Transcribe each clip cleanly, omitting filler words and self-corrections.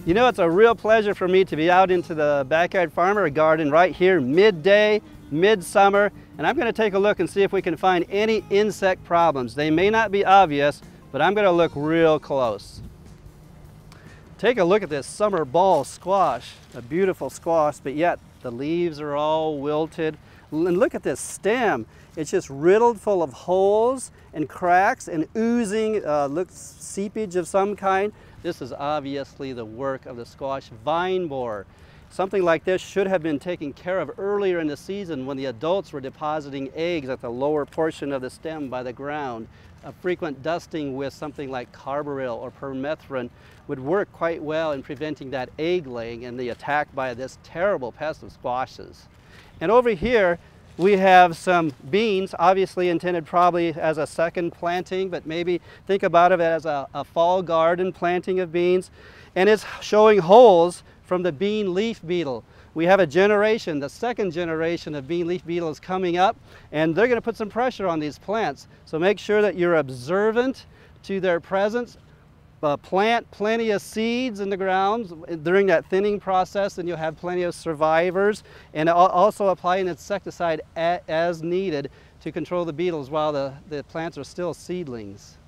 You know, it's a real pleasure for me to be out into the Backyard Farmer garden right here, midday, midsummer, and I'm going to take a look and see if we can find any insect problems. They may not be obvious, but I'm going to look real close. Take a look at this summer ball squash, a beautiful squash, but yet the leaves are all wilted. And look at this stem. It's just riddled full of holes and cracks and oozing, looks seepage of some kind. This is obviously the work of the squash vine borer. Something like this should have been taken care of earlier in the season when the adults were depositing eggs at the lower portion of the stem by the ground. A frequent dusting with something like carbaryl or permethrin would work quite well in preventing that egg laying and the attack by this terrible pest of squashes. And over here we have some beans, obviously intended probably as a second planting, but maybe think about it as a fall garden planting of beans. And it's showing holes from the bean leaf beetle. We have a generation, the second generation of bean leaf beetles coming up, and they're going to put some pressure on these plants. So make sure that you're observant to their presence. Plant plenty of seeds in the ground during that thinning process, and you'll have plenty of survivors, and also apply an insecticide as needed to control the beetles while the plants are still seedlings.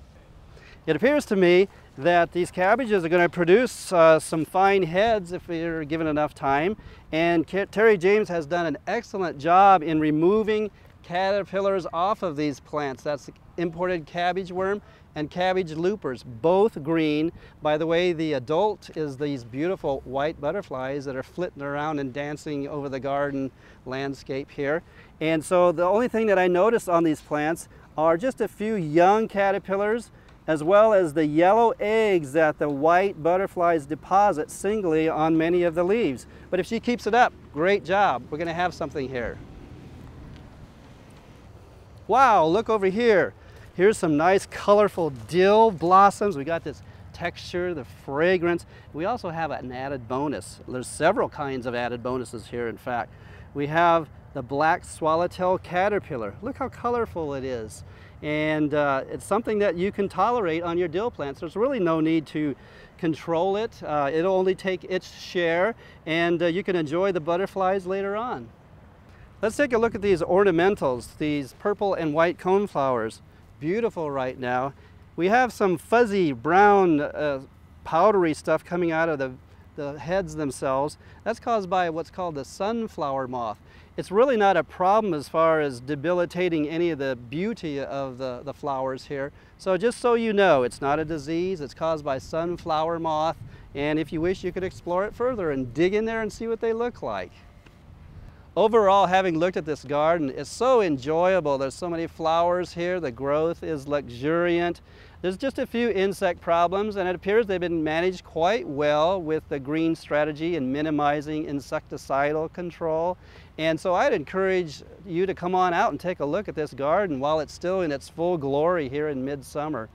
It appears to me that these cabbages are going to produce some fine heads if you're given enough time, and Terry James has done an excellent job in removing caterpillars off of these plants. That's imported cabbage worm and cabbage loopers, both green. By the way, the adult is these beautiful white butterflies that are flitting around and dancing over the garden landscape here. And so the only thing that I noticed on these plants are just a few young caterpillars, as well as the yellow eggs that the white butterflies deposit singly on many of the leaves. But if she keeps it up, great job. We're going to have something here. Wow, look over here. Here's some nice colorful dill blossoms. We got this texture, the fragrance. We also have an added bonus. There's several kinds of added bonuses here, in fact. We have the black swallowtail caterpillar. Look how colorful it is. And it's something that you can tolerate on your dill plants. There's really no need to control it. It'll only take its share, and you can enjoy the butterflies later on. Let's take a look at these ornamentals, these purple and white coneflowers. Beautiful right now. We have some fuzzy brown powdery stuff coming out of the heads themselves. That's caused by what's called the sunflower moth. It's really not a problem as far as debilitating any of the beauty of the flowers here. So just so you know, it's not a disease. It's caused by sunflower moth. And if you wish, you could explore it further and dig in there and see what they look like. Overall, having looked at this garden, it's so enjoyable. There's so many flowers here. The growth is luxuriant. There's just a few insect problems, and it appears they've been managed quite well with the green strategy and minimizing insecticidal control. And so I'd encourage you to come on out and take a look at this garden while it's still in its full glory here in midsummer.